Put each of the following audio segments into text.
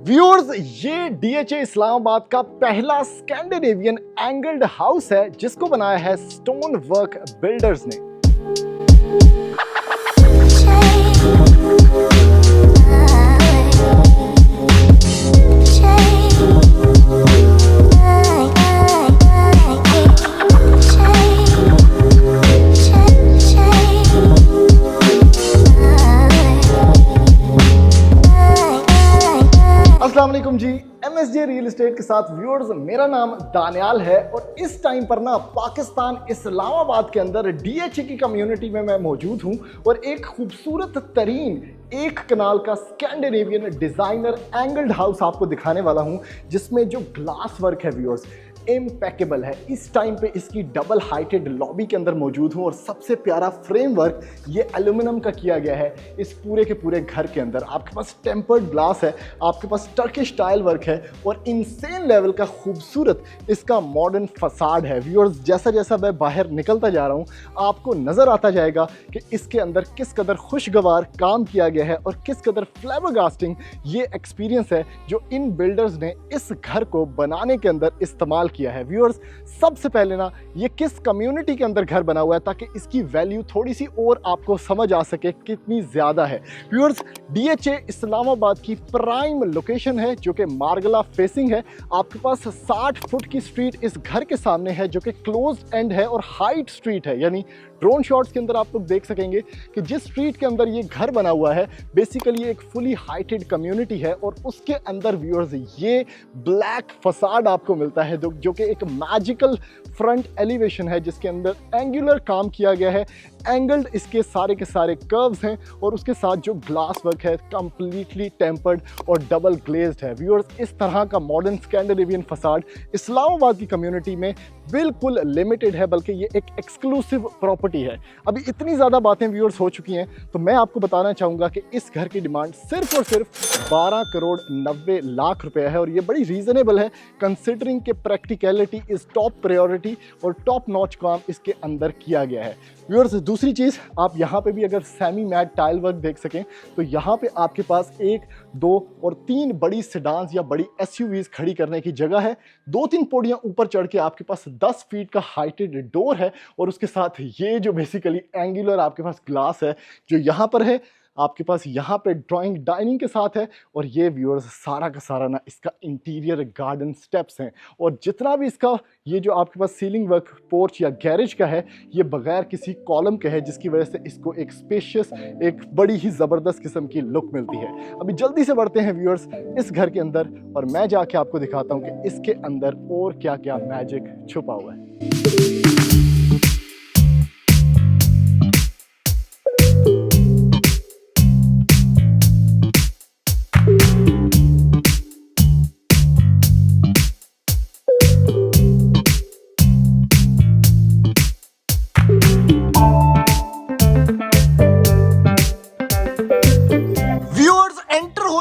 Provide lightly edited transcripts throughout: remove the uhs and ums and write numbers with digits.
Viewers, ये DHA Islamabad का पहला स्कैंडिनेवियन एंगल्ड हाउस है जिसको बनाया है स्टोन वर्क बिल्डर्स ने। अस्सलाम वालेकुम जी, एमएसजे रियल एस्टेट के साथ व्यूअर्स, मेरा नाम दानियाल है और इस टाइम पर ना पाकिस्तान इस्लामाबाद के अंदर डीएचए की कम्युनिटी में मैं मौजूद हूं और एक खूबसूरत तरीन एक कनाल का स्कैंडिनेवियन डिजाइनर एंगल्ड हाउस आपको दिखाने वाला हूं जिसमें जो ग्लास वर्क है व्यूअर्स इम्पेकेबल है। इस टाइम पे इसकी डबल हाइटेड लॉबी के अंदर मौजूद हूँ और सबसे प्यारा फ्रेमवर्क ये एल्यूमिनियम का किया गया है। इस पूरे के पूरे घर के अंदर आपके पास टेम्पर्ड ग्लास है, आपके पास टर्किश टाइल वर्क है और इंसेन लेवल का खूबसूरत इसका मॉडर्न फसाड है। व्यूअर्स, जैसा जैसा मैं बाहर निकलता जा रहा हूँ आपको नज़र आता जाएगा कि इसके अंदर किस कदर खुशगवार काम किया गया है और किस कदर फ्लैबरगास्टिंग ये एक्सपीरियंस है जो इन बिल्डर्स ने इस घर को बनाने के अंदर इस्तेमाल किया है। व्यूअर्स, सबसे पहले ना ये किस कम्युनिटी के अंदर घर बना हुआ है ताकि इसकी वैल्यू थोड़ी सी और आपको समझ आ सके कितनी ज़्यादा है। व्यूअर्स, डीएचए इस्लामाबाद की प्राइम लोकेशन है जो कि मारगला फेसिंग है। आपके पास 60 फुट की स्ट्रीट इस घर के सामने है जो कि क्लोज्ड एंड है और हाइट स्ट्रीट है, यानी ड्रोन शॉट्स के अंदर आप लोग देख सकेंगे कि जिस स्ट्रीट के अंदर ये घर बना हुआ है बेसिकली एक फुली हाइटेड कम्युनिटी है और उसके अंदर व्यूअर्स ये ब्लैक फसाड आपको मिलता है जो कि एक मैजिकल फ्रंट एलिवेशन है जिसके अंदर एंगुलर काम किया गया है। एंगल्ड इसके सारे के सारे कर्व्स हैं और उसके साथ जो ग्लास वर्क है कंप्लीटली टेम्पर्ड और डबल ग्लेज्ड है। व्यूअर्स, इस तरह का मॉडर्न स्कैंडिनेवियन फसाड इस्लामाबाद की कम्युनिटी में बिल्कुल लिमिटेड है, बल्कि ये एक एक्सक्लूसिव प्रॉपर्टी है। अभी इतनी ज़्यादा बातें व्यूअर्स हो चुकी हैं तो मैं आपको बताना चाहूँगा कि इस घर की डिमांड सिर्फ और सिर्फ 12 करोड़ 90 लाख रुपए है और ये बड़ी रीज़नेबल है कंसिडरिंग के प्रैक्टिकलिटी इज़ टॉप प्रायोरिटी और टॉप नॉच काम इसके अंदर किया गया है। व्यूअर्स, दूसरी चीज़, आप यहाँ पे भी अगर सेमी मैट टाइल वर्क देख सकें तो यहाँ पे आपके पास 1, 2 और 3 बड़ी सेडान्स या बड़ी एसयूवीज खड़ी करने की जगह है। 2-3 पौड़ियाँ ऊपर चढ़ के आपके पास 10 फीट का हाइटेड डोर है और उसके साथ ये जो बेसिकली एंगुलर आपके पास ग्लास है जो यहाँ पर है, आपके पास यहाँ पे ड्राइंग डाइनिंग के साथ है और ये व्यूअर्स सारा का सारा ना इसका इंटीरियर गार्डन स्टेप्स हैं और जितना भी इसका ये जो आपके पास सीलिंग वर्क पोर्च या गैरेज का है ये बगैर किसी कॉलम के है जिसकी वजह से इसको एक स्पेशियस एक बड़ी ही ज़बरदस्त किस्म की लुक मिलती है। अभी जल्दी से बढ़ते हैं व्यूअर्स इस घर के अंदर और मैं जाके आपको दिखाता हूँ कि इसके अंदर और क्या क्या मैजिक छुपा हुआ है।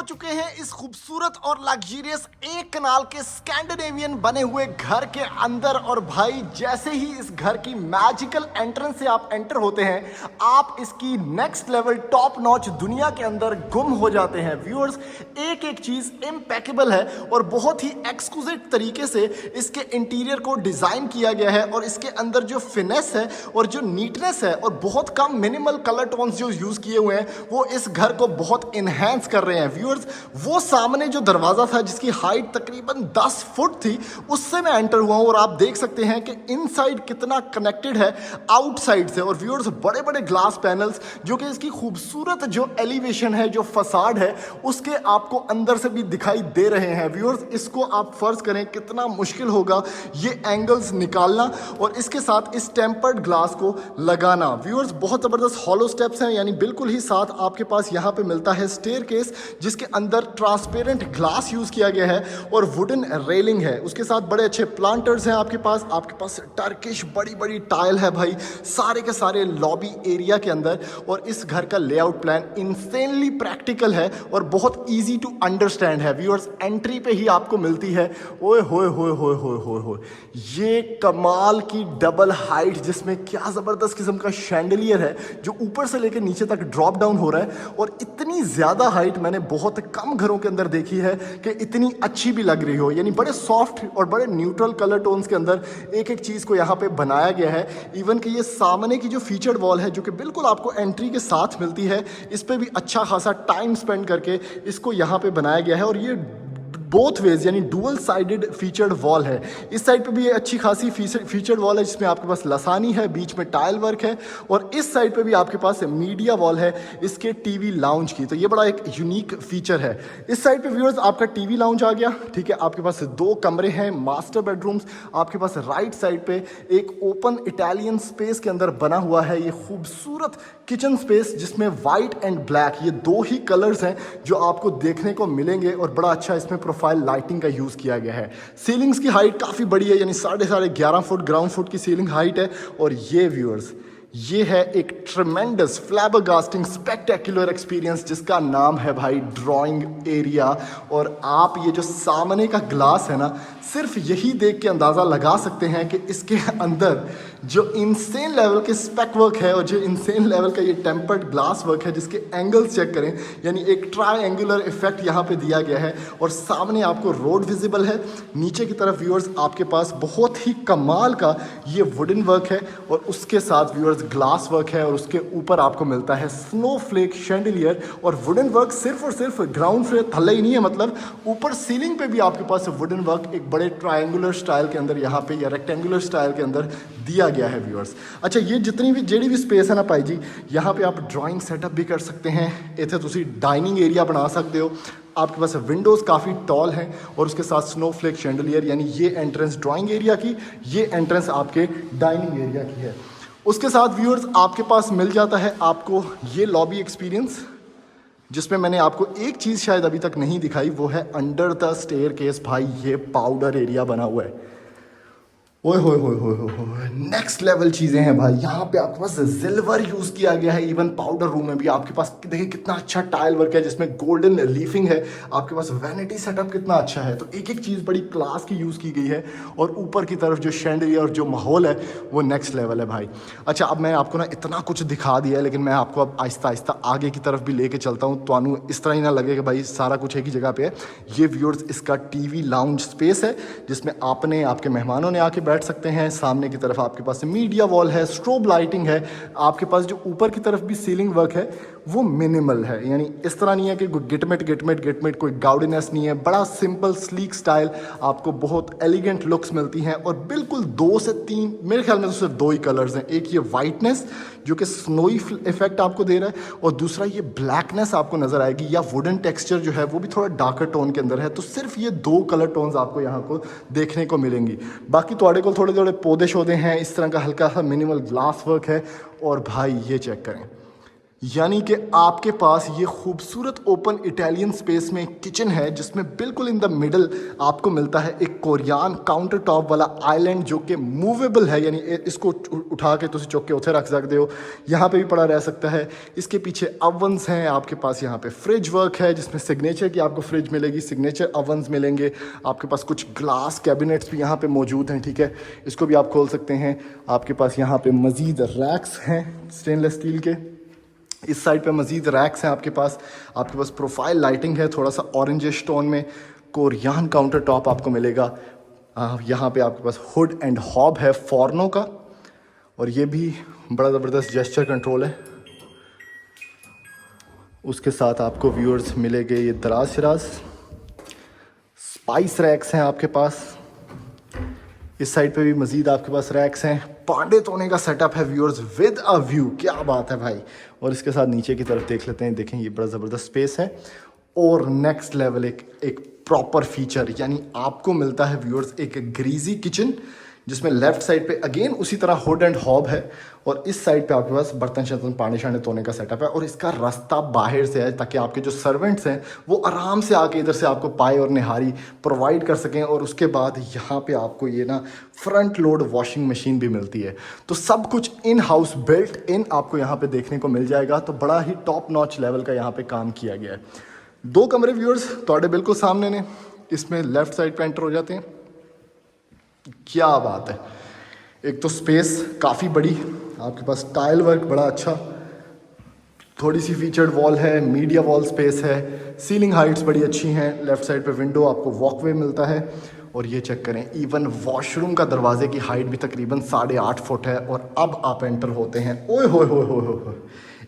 चुके हैं इस खूबसूरत और लग्जरियस एक कनाल के स्कैंडिनेवियन बने हुए घर के अंदर और भाई जैसे ही इस घर की मैजिकल एंट्रेंस से आप एंटर होते हैं आप इसकी नेक्स्ट लेवल टॉप नॉच दुनिया के अंदर गुम हो जाते हैं। व्यूअर्स, एक एक चीज इम्पेकेबल है और बहुत ही एक्सक्लूसिव तरीके से इसके इंटीरियर को डिजाइन किया गया है और इसके अंदर जो फिनेस है और जो नीटनेस है और बहुत कम मिनिमल कलर टोन्स जो यूज किए हुए हैं वो इस घर को बहुत इनहेंस कर रहे हैं। व्यूअर्स, वो सामने जो दरवाजा था जिसकी हाइट तकरीबन 10 फुट थी उससे मैं एंटर हुआ हूं और आप देख सकते हैं कि इनसाइड कितना कनेक्टेड है आउटसाइड से। और व्यूअर्स, बड़े बड़े ग्लास पैनल्स जो कि इसकी खूबसूरत जो एलिवेशन है जो फसाड है उसके आपको अंदर से भी दिखाई दे रहे हैं। व्यूअर्स, इसको आप फर्ज करें कितना मुश्किल होगा ये एंगल्स निकालना और इसके साथ इस टेम्पर्ड ग्लास को लगाना। व्यूअर्स, बहुत जबरदस्त हॉलो स्टेप्स हैं, यानी बिल्कुल ही साथ आपके पास यहाँ पे मिलता है स्टेयरकेस जिसके अंदर ट्रांसपेरेंट ग्लास यूज किया गया है और वुडन रेलिंग है। उसके साथ बड़े अच्छे प्लांटर्स हैं आपके पास टर्किश बड़ी बड़ी टाइल है भाई सारे के सारे लॉबी एरिया के अंदर। और इस घर का लेआउट प्लान इंसेनली प्रैक्टिकल है और बहुत इजी टू अंडरस्टैंड है। व्यूअर्स, एंट्री पे ही आपको मिलती है ओए होए होए होए होए होए होए ये कमाल की डबल हाइट जिसमें क्या जबरदस्त किस्म का शैंडलियर है जो ऊपर से लेकर नीचे तक ड्रॉप डाउन हो रहा है। और इतनी ज्यादा हाइट मैंने बहुत कम घरों के अंदर अंदर देखी है कि इतनी अच्छी भी लग रही हो। यानी बड़े सॉफ्ट और बड़े न्यूट्रल कलर टोन्स के अंदर एक एक चीज़ को यहाँ पे बनाया गया है। इवन कि ये सामने की जो फीचर्ड वॉल है जो कि बिल्कुल आपको एंट्री के साथ मिलती है, इस पर भी अच्छा खासा टाइम स्पेंड करके इसको यहाँ पे बनाया गया है। और ये बोथ वेज यानी डुअल साइडेड फीचर्ड वॉल है। इस साइड पे भी ये अच्छी खासी फीचर्ड वॉल है जिसमें आपके पास लसानी है, बीच में टाइल वर्क है, और इस साइड पे भी आपके पास मीडिया वॉल है इसके टीवी लाउंज की। तो ये बड़ा एक यूनिक फीचर है। इस साइड पे व्यूअर्स आपका टीवी लाउंज आ गया, ठीक है। आपके पास 2 कमरे हैं, मास्टर बेडरूम्स। आपके पास राइट साइड पे एक ओपन इटालियन स्पेस के अंदर बना हुआ है ये खूबसूरत किचन स्पेस, जिसमें वाइट एंड ब्लैक ये 2 ही कलर्स हैं जो आपको देखने को मिलेंगे। और बड़ा अच्छा इसमें प्रोफाइल लाइटिंग का यूज़ किया गया है। सीलिंग्स की हाइट काफ़ी बड़ी है, यानी 11.5 फुट ग्राउंड फुट की सीलिंग हाइट है। और ये व्यूअर्स, ये है एक ट्रेमेंडस फ्लैबरगास्टिंग स्पेक्टेक्युलर एक्सपीरियंस जिसका नाम है भाई ड्राइंग एरिया। और आप ये जो सामने का ग्लास है ना, सिर्फ यही देख के अंदाज़ा लगा सकते हैं कि इसके अंदर जो इंसेन लेवल के स्पेक वर्क है और जो इंसेन लेवल का ये टेम्पर्ड ग्लास वर्क है, जिसके एंगल्स चेक करें, यानी एक ट्रायंगुलर इफेक्ट यहाँ पे दिया गया है। और सामने आपको रोड विजिबल है। नीचे की तरफ व्यूअर्स आपके पास बहुत ही कमाल का ये वुडन वर्क है, और उसके साथ व्यूअर्स ग्लास वर्क है, और उसके ऊपर आपको मिलता है स्नोफ्लेक शैंडलियर। और वुडन वर्क सिर्फ और सिर्फ ग्राउंड फ्लोर थल्ले ही नहीं है, मतलब ऊपर सीलिंग पे भी आपके पास वुडन वर्क एक बड़े ट्रायंगुलर स्टाइल के अंदर यहाँ पे या रेक्टेंगुलर स्टाइल के अंदर दिया गया है व्यूअर्स। अच्छा, ये जितनी भी जेडी भी स्पेस है ना भाई जी, यहाँ पे आप ड्राइंग सेटअप भी कर सकते हैं। इतने तुसी डाइनिंग एरिया बना सकते हो। आपके पास विंडोज़ काफ़ी टॉल हैं, और उसके साथ स्नोफ्लेक शैंडलियर, यानी ये एंट्रेंस ड्राइंग एरिया की, ये एंट्रेंस आपके डाइनिंग एरिया की है। उसके साथ व्यूअर्स आपके पास मिल जाता है आपको ये लॉबी एक्सपीरियंस, जिसमें मैंने आपको एक चीज़ शायद अभी तक नहीं दिखाई, वो है अंडर द स्टेयर केस। भाई ये पाउडर एरिया बना हुआ है, ओए होए होए होए होए, नेक्स्ट लेवल चीज़ें हैं भाई। यहाँ पे आपके पास सिल्वर यूज़ किया गया है। इवन पाउडर रूम में भी आपके पास देखिए कितना अच्छा टाइल वर्क है, जिसमें गोल्डन लीफिंग है। आपके पास वैनिटी सेटअप कितना अच्छा है। तो एक एक चीज़ बड़ी क्लास की यूज़ की गई है। और ऊपर की तरफ जो शैंडलियर और जो माहौल है वो नेक्स्ट लेवल है भाई। अच्छा, अब मैं आपको ना इतना कुछ दिखा दिया है, लेकिन मैं आपको अब आहिस्ता आहिस्ता आगे की तरफ भी लेके चलता हूँ, तो इस तरह ही ना लगे कि भाई सारा कुछ एक ही जगह पे है। ये व्यूअर्स इसका टीवी लाउंज स्पेस है, जिसमें आपने आपके मेहमानों ने आके बैठ सकते हैं। सामने की तरफ आपके पास मीडिया वॉल है, स्ट्रोब लाइटिंग है। आपके पास जो ऊपर की तरफ भी सीलिंग वर्क है वो मिनिमल है, यानी इस तरह नहीं है कि गिटमिट कोई गाउडीनेस नहीं है। बड़ा सिंपल स्लीक स्टाइल, आपको बहुत एलिगेंट लुक्स मिलती हैं। और बिल्कुल 2 से 3, मेरे ख्याल में तो सिर्फ 2 ही कलर्स हैं। एक ये वाइटनेस जो कि स्नोई इफेक्ट आपको दे रहा है, और दूसरा ये ब्लैकनेस आपको नजर आएगी, या वुडन टेक्सचर जो है वो भी थोड़ा डार्कर टोन के अंदर है। तो सिर्फ ये 2 कलर टोन्स आपको यहाँ को देखने को मिलेंगी। बाकी थोड़े को थोड़े थोड़े पौधे शौधे हैं, इस तरह का हल्का सा मिनिमल ग्लास वर्क है। और भाई ये चेक करें, यानी कि आपके पास ये खूबसूरत ओपन इटालियन स्पेस में किचन है, जिसमें बिल्कुल इन द मिडल आपको मिलता है एक कोरियान काउंटर टॉप वाला आइलैंड, जो कि मूवेबल है, यानी इसको उठा के तुम चौक के उठे रख सकते हो, यहाँ पे भी पड़ा रह सकता है। इसके पीछे अवन्स हैं, आपके पास यहाँ पे फ्रिज वर्क है, जिसमें सिग्नेचर की आपको फ्रिज मिलेगी, सिग्नेचर अवन्स मिलेंगे। आपके पास कुछ ग्लास कैबिनेट्स भी यहाँ पे मौजूद हैं, ठीक है, इसको भी आप खोल सकते हैं। आपके पास यहाँ पे मज़ीद रैक्स हैं स्टेनलेस स्टील के। इस साइड पे मज़ीद रैक्स हैं आपके पास प्रोफाइल लाइटिंग है, थोड़ा सा ऑरेंजिश टोन में। कोरियान काउंटर टॉप आपको मिलेगा। यहाँ पे आपके पास हुड एंड हॉब है फॉर्नो का, और ये भी बड़ा ज़बरदस्त जेस्चर कंट्रोल है। उसके साथ आपको व्यूअर्स मिलेंगे ये दराज शराज, स्पाइस रैक्स हैं आपके पास। इस साइड पे भी मज़ीद आपके पास रैक्स हैं। पांडे तोने का सेटअप है व्यूअर्स विद अ व्यू, क्या बात है भाई। और इसके साथ नीचे की तरफ देख लेते हैं, देखें ये बड़ा ज़बरदस्त स्पेस है। और नेक्स्ट लेवल एक प्रॉपर फीचर, यानी आपको मिलता है व्यूअर्स एक ग्रीजी किचन, जिसमें लेफ्ट साइड पे अगेन उसी तरह हुड एंड हॉब है, और इस साइड पे आपके पास बर्तन शर्तन पानी शानी धोने का सेटअप है। और इसका रास्ता बाहर से है, ताकि आपके जो सर्वेंट्स हैं वो आराम से आके इधर से आपको पाए और निहारी प्रोवाइड कर सकें। और उसके बाद यहाँ पे आपको ये ना फ्रंट लोड वॉशिंग मशीन भी मिलती है। तो सब कुछ इन हाउस बिल्ट इन आपको यहाँ पे देखने को मिल जाएगा। तो बड़ा ही टॉप नॉच लेवल का यहाँ पे काम किया गया है। 2 कमरे व्यूअर्स थोड़े बिल्कुल सामने ने, इसमें लेफ्ट साइड पे एंटर हो जाते हैं। क्या बात है, एक तो स्पेस काफ़ी बड़ी, आपके पास टाइल वर्क बड़ा अच्छा, थोड़ी सी फीचर्ड वॉल है, मीडिया वॉल स्पेस है, सीलिंग हाइट्स बड़ी अच्छी हैं, लेफ्ट साइड पे विंडो आपको वॉकवे मिलता है। और ये चेक करें, इवन वॉशरूम का दरवाजे की हाइट भी तकरीबन 8.5 फुट है। और अब आप एंटर होते हैं, ओए होए होए होए होए,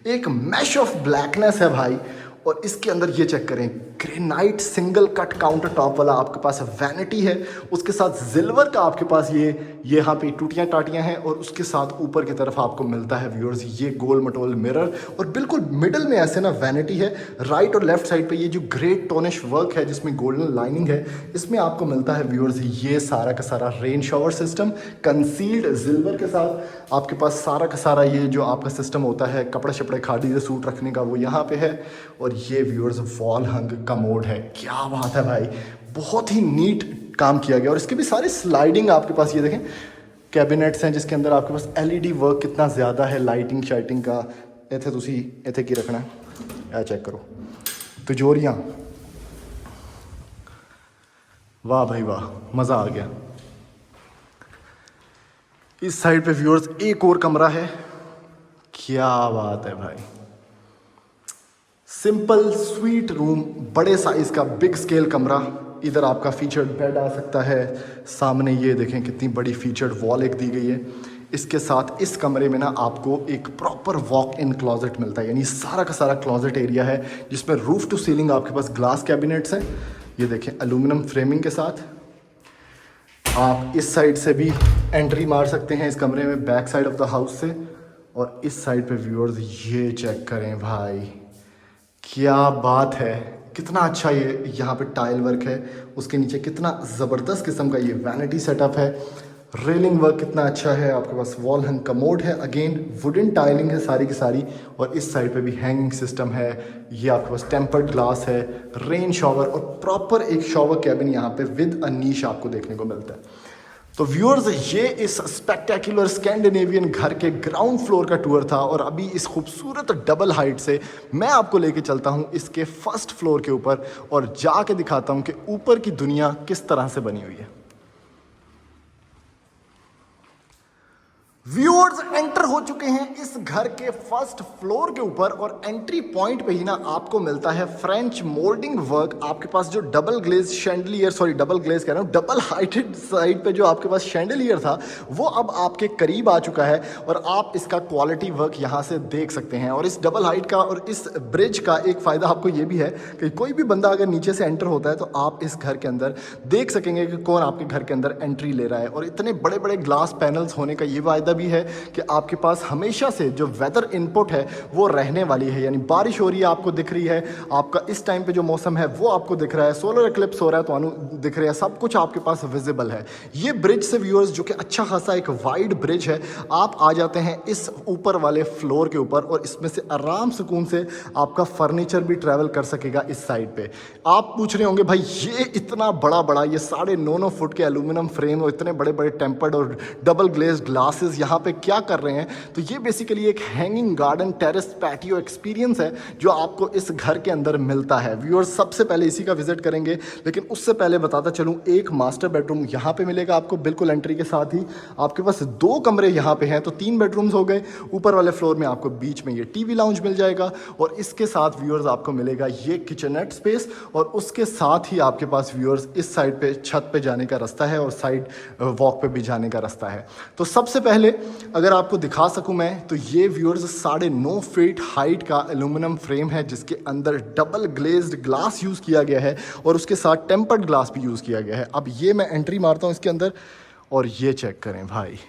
एक मैश ऑफ ब्लैकनेस है भाई। और इसके अंदर ये चेक करें, granite single cut counter top वाला आपके पास वैनिटी है, उसके साथ सिल्वर का आपके पास ये यहाँ पे टूटियाँ टाटियाँ हैं। और उसके साथ ऊपर की तरफ आपको मिलता है व्यूअर्स ये गोल मटोल मिरर। और बिल्कुल मिडल में ऐसे ना वैनिटी है, राइट और लेफ्ट साइड पे ये जो ग्रेट टोनिश वर्क है जिसमें गोल्डन लाइनिंग है, इसमें आपको मिलता है व्यूअर्स ये सारा का सारा rain shower system concealed silver के साथ। आपके पास सारा का सारा ये जो आपका सिस्टम होता है कपड़े शपड़े खादी से सूट रखने का, वो यहाँ पे है। और ये व्यूअर्स वॉल हंग कमोड है, क्या बात है भाई, बहुत ही नीट काम किया गया। और इसके भी सारे स्लाइडिंग आपके पास ये देखें कैबिनेट्स हैं जिसके अंदर आपके पास एलईडी वर्क कितना ज़्यादा है, लाइटिंग शाइटिंग का। इतने तुसी इतने की रखना है, चेक करो तिजोरियाँ, वाह भाई वाह, मज़ा आ गया। इस साइड पे व्यूअर्स एक और कमरा है, क्या बात है भाई, सिंपल स्वीट रूम, बड़े साइज का बिग स्केल कमरा। इधर आपका फीचर्ड बेड आ सकता है, सामने ये देखें कितनी बड़ी फीचर्ड वॉल एक दी गई है। इसके साथ इस कमरे में ना आपको एक प्रॉपर वॉक इन क्लॉजेट मिलता है, यानी सारा का सारा क्लॉजेट एरिया है जिसमें रूफ टू सीलिंग आपके पास ग्लास कैबिनेट्स हैं। ये देखें एल्यूमिनियम फ्रेमिंग के साथ। आप इस साइड से भी एंट्री मार सकते हैं इस कमरे में, back side of the house से। और इस साइड पे व्यूअर्स ये चेक करें भाई, क्या बात है, कितना अच्छा ये यहाँ पे टाइल वर्क है, उसके नीचे कितना ज़बरदस्त किस्म का ये वैनिटी सेटअप है, रेलिंग वर्क कितना अच्छा है, आपके पास वॉल हंग कमोड है, अगेन वुडन टाइलिंग है सारी की सारी। और इस साइड पे भी हैंगिंग सिस्टम है, ये आपके पास टेम्पर्ड ग्लास है, रेन शॉवर और प्रॉपर एक शॉवर कैबिन यहाँ पे विद अ नीश आपको देखने को मिलता है। तो व्यूअर्स ये इस स्पेक्टेकुलर स्कैंडिनेवियन घर के ग्राउंड फ्लोर का टूर था। और अभी इस खूबसूरत डबल हाइट से मैं आपको लेके चलता हूँ इसके फर्स्ट फ्लोर के ऊपर और जाके दिखाता हूँ कि ऊपर की दुनिया किस तरह से बनी हुई है। व्यूअर्स एंटर हो चुके हैं इस घर के फर्स्ट फ्लोर के ऊपर और एंट्री पॉइंट पे ही ना आपको मिलता है फ्रेंच मोल्डिंग वर्क। आपके पास जो double glaze chandelier, sorry double glaze कह रहा हूँ, डबल हाइटेड साइड पे जो आपके पास शैंडलियर था वो अब आपके करीब आ चुका है और आप इसका क्वालिटी वर्क यहाँ से देख सकते हैं। और इस डबल हाइट का और इस ब्रिज का एक फ़ायदा आपको ये भी है कि कोई भी बंदा अगर नीचे से एंटर होता है तो आप इस घर के अंदर देख सकेंगे कि कौन आपके घर के अंदर एंट्री ले रहा है। और इतने बड़े बड़े ग्लास पैनल्स होने का ये फायदा भी है कि आपके पास हमेशा से जो वेदर इनपुट है वो रहने वाली है, यानी बारिश हो रही है आपको दिख रही है, आपका इस टाइम पे जो मौसम है वो आपको दिख रहा है, सोलर एक्लिप्स हो रहा है तो दिख रहा है, सब कुछ आपके पास विजिबल है। ये ब्रिज से व्यूअर्स जो कि अच्छा खासा एक वाइड ब्रिज है, आप आ जाते हैं इस ऊपर वाले फ्लोर के ऊपर और इसमें से आराम सुकून से आपका फर्नीचर भी ट्रैवल कर सकेगा इस साइड पे। आप पूछ रहे होंगे भाई ये इतना बड़ा बड़ा ये 9.5 फुट के एल्यूमिनियम फ्रेम और इतने बड़े बड़े टेम्पर्ड और डबल ग्लेज्ड ग्लासेस यहाँ पे क्या कर रहे हैं? तो ये बेसिकली एक hanging garden terrace patio experience है जो आपको इस घर के अंदर मिलता है। व्यूअर्स सबसे पहले इसी का विजिट करेंगे, लेकिन उससे पहले बताता चलूँ एक मास्टर बेडरूम यहाँ पे मिलेगा आपको बिल्कुल एंट्री के साथ ही। आपके पास 2 कमरे यहाँ पे हैं तो 3 बेडरूम्स हो गए। ऊपर वाले फ्लोर में आपको बीच में ये टीवी लाउंज मिल जाएगा और इसके साथ व्यूअर्स आपको मिलेगा ये किचननेट स्पेस और उसके साथ ही आपके पास व्यूअर्स इस साइड पे छत पे जाने का रास्ता है और साइड वॉक पे भी जाने का रास्ता है। तो सबसे पहले अगर आपको दिखा सकूं मैं तो ये व्यूअर्स 9.5 फीट हाइट का एल्यूमिनियम फ्रेम है जिसके अंदर डबल ग्लेज्ड ग्लास यूज़ किया गया है और उसके साथ टेम्पर्ड ग्लास भी यूज़ किया गया है। अब ये मैं एंट्री मारता हूँ इसके अंदर और ये चेक करें भाई,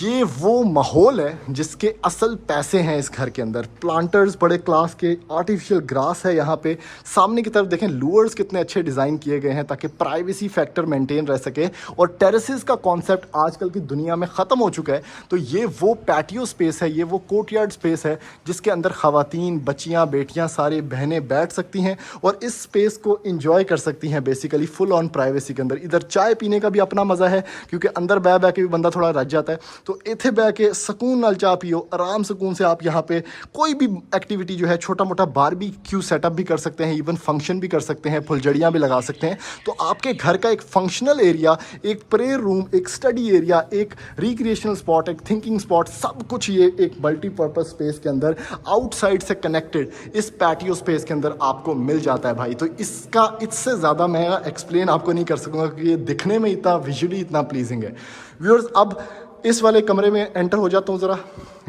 ये वो माहौल है जिसके असल पैसे हैं इस घर के अंदर। प्लांटर्स बड़े क्लास के, आर्टिफिशियल ग्रास है यहाँ पे। सामने की तरफ देखें लूअर्स कितने अच्छे डिज़ाइन किए गए हैं ताकि प्राइवेसी फैक्टर मेंटेन रह सके। और टेरेसेस का कॉन्सेप्ट आजकल की दुनिया में ख़त्म हो चुका है, तो ये वो पैटियो स्पेस है, ये वो कोर्टयार्ड स्पेस है जिसके अंदर ख़वातीन, बच्चियाँ, बेटियाँ, सारी बहनें बैठ सकती हैं और इस स्पेस को इंजॉय कर सकती हैं बेसिकली फुल ऑन प्राइवेसी के अंदर। इधर चाय पीने का भी अपना मज़ा है क्योंकि अंदर बह के भी बंदा थोड़ा रज जाता है। तो इथे बह के सुकून नाल चाह पियो, आराम सुकून से आप यहाँ पे कोई भी एक्टिविटी जो है, छोटा मोटा बारबेक्यू सेटअप भी कर सकते हैं, इवन फंक्शन भी कर सकते हैं, फुलझड़ियाँ भी लगा सकते हैं। तो आपके घर का एक फंक्शनल एरिया, एक प्रेयर रूम, एक स्टडी एरिया, एक रिक्रिएशनल स्पॉट, एक थिंकिंग स्पॉट, सब कुछ ये एक मल्टीपर्पज स्पेस के अंदर आउटसाइड से कनेक्टेड इस पैटियो स्पेस के अंदर आपको मिल जाता है भाई। तो इससे ज़्यादा मैं एक्सप्लेन आपको नहीं कर सकूँगा कि ये दिखने में इतना विजुअली इतना प्लीजिंग है। व्यूअर्स, अब इस वाले कमरे में एंटर हो जाता हूँ, ज़रा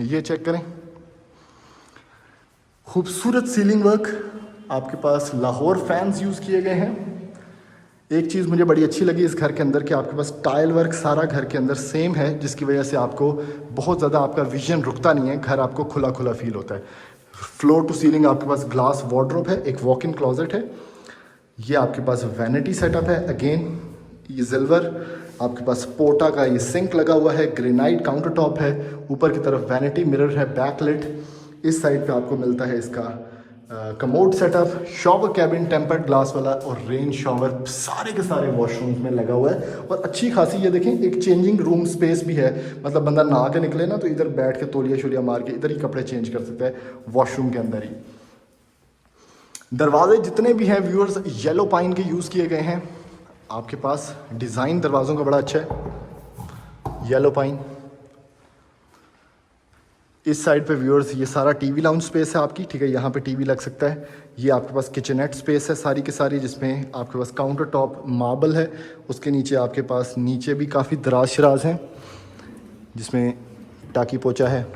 ये चेक करें। खूबसूरत सीलिंग वर्क, आपके पास लाहौर फैंस यूज़ किए गए हैं। एक चीज़ मुझे बड़ी अच्छी लगी इस घर के अंदर कि आपके पास टाइल वर्क सारा घर के अंदर सेम है, जिसकी वजह से आपको बहुत ज़्यादा आपका विजन रुकता नहीं है, घर आपको खुला खुला फील होता है। फ्लोर टू सीलिंग आपके पास ग्लास वार्डरोब है, एक वॉक इन क्लोजेट है, ये आपके पास वैनिटी सेटअप है, अगेन ये सिल्वर, आपके पास पोटा का ये सिंक लगा हुआ है, ग्रेनाइट काउंटर टॉप है, ऊपर की तरफ वैनिटी मिरर है, बैकलिट, इस साइड पे आपको मिलता है इसका commode setup, shower cabin tempered glass वाला और रेन शॉवर सारे के सारे वॉशरूम्स में लगा हुआ है। और अच्छी खासी ये देखें एक चेंजिंग रूम स्पेस भी है, मतलब बंदा नहा के निकले ना तो इधर बैठ के तौलिया शोलिया मार के इधर ही कपड़े चेंज कर सकता है वॉशरूम के अंदर ही। दरवाजे जितने भी हैं व्यूअर्स येलो पाइन के यूज़ किए गए हैं। आपके पास डिज़ाइन दरवाज़ों का बड़ा अच्छा है, येलो पाइन। इस साइड पे व्यूअर्स ये सारा टीवी लाउंज स्पेस है आपकी, ठीक है, यहाँ पे टीवी लग सकता है। ये आपके पास किचनेट स्पेस है सारी की सारी, जिसमें आपके पास काउंटर टॉप मार्बल है, उसके नीचे आपके पास नीचे भी काफ़ी दराज शराज हैं जिसमें टाकी पोचा है।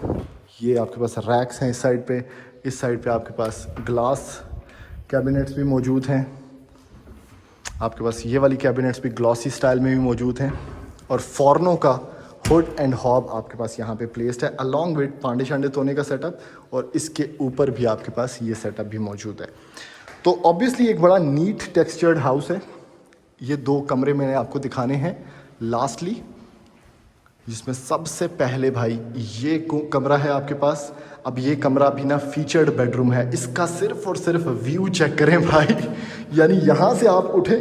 ये आपके पास रैक्स हैं इस साइड पे। इस साइड पे आपके पास ग्लास कैबिनेट्स भी मौजूद हैं। आपके पास ये वाली कैबिनेट्स भी ग्लॉसी स्टाइल में भी मौजूद हैं। और फॉर्नो का हुड एंड हॉब आपके पास यहाँ पे प्लेस्ड है, अलॉन्ग विद पांडे शांडे धोने का सेटअप, और इसके ऊपर भी आपके पास ये सेटअप भी मौजूद है। तो ऑब्वियसली एक बड़ा नीट टेक्सचर्ड हाउस है। ये 2 कमरे मैंने आपको दिखाने हैं लास्टली, जिसमें सबसे पहले भाई ये कमरा है आपके पास। अब ये कमरा भी ना फीचर्ड बेडरूम है, इसका सिर्फ और सिर्फ व्यू चेक करें भाई, यानी यहाँ से आप उठे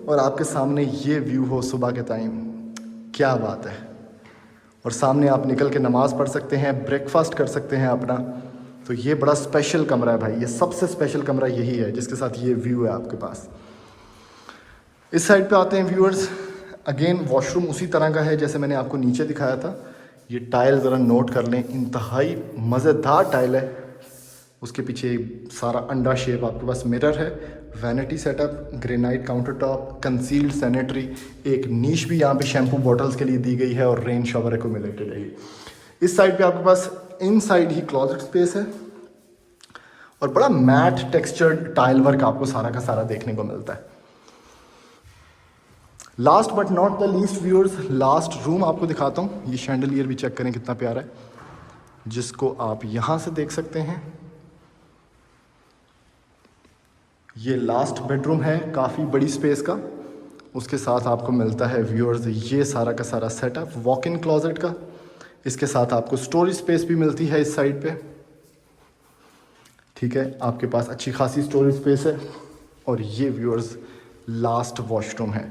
और आपके सामने ये व्यू हो सुबह के टाइम, क्या बात है। और सामने आप निकल के नमाज़ पढ़ सकते हैं, ब्रेकफास्ट कर सकते हैं अपना। तो ये बड़ा स्पेशल कमरा है भाई, ये सबसे स्पेशल कमरा यही है जिसके साथ ये व्यू है आपके पास। इस साइड पे आते हैं व्यूअर्स, अगेन वॉशरूम उसी तरह का है जैसे मैंने आपको नीचे दिखाया था। ये टाइल ज़रा नोट कर लें, इंतहाई मज़ेदार टाइल है। उसके पीछे सारा अंडा शेप आपके पास मिरर है, vanity setup, granite counter top, concealed sanitary, एक नीश भी यहाँ पे शैम्पू बॉटल्स के लिए दी गई है, और रेन शॉवर एक्यूमुलेटेड है। इस साइड पे आपके पास इन साइड ही क्लॉजेट स्पेस है, और बड़ा मैट टेक्सचर्ड टाइल वर्क आपको सारा का सारा देखने को मिलता है। Last but not the least viewers, last room आपको दिखाता हूँ। ये शैंडलियर भी चेक करें कितना प्यारा है, जिसको आप यहाँ से देख सकते हैं। ये लास्ट बेडरूम है काफ़ी बड़ी स्पेस का, उसके साथ आपको मिलता है व्यूअर्स ये सारा का सारा सेटअप वॉक इन क्लोजेट का। इसके साथ आपको स्टोरेज स्पेस भी मिलती है इस साइड पे, ठीक है, आपके पास अच्छी खासी स्टोरेज स्पेस है। और ये व्यूअर्स लास्ट वॉशरूम है,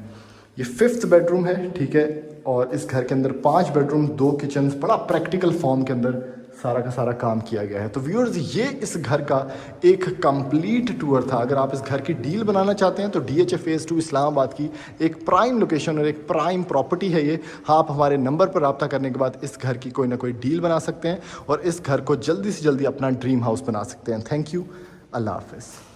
ये 5th बेडरूम है, ठीक है। और इस घर के अंदर 5 बेडरूम, 2 किचन, बड़ा प्रैक्टिकल फॉर्म के अंदर सारा का सारा काम किया गया है। तो व्यूअर्स ये इस घर का एक कंप्लीट टूर था। अगर आप इस घर की डील बनाना चाहते हैं तो DHA फेज़ 2 इस्लामाबाद की एक प्राइम लोकेशन और एक प्राइम प्रॉपर्टी है ये। हाँ, आप हमारे नंबर पर रब्ता करने के बाद इस घर की कोई ना कोई डील बना सकते हैं और इस घर को जल्दी से जल्दी अपना ड्रीम हाउस बना सकते हैं। थैंक यू, अल्लाह हाफ़िज़।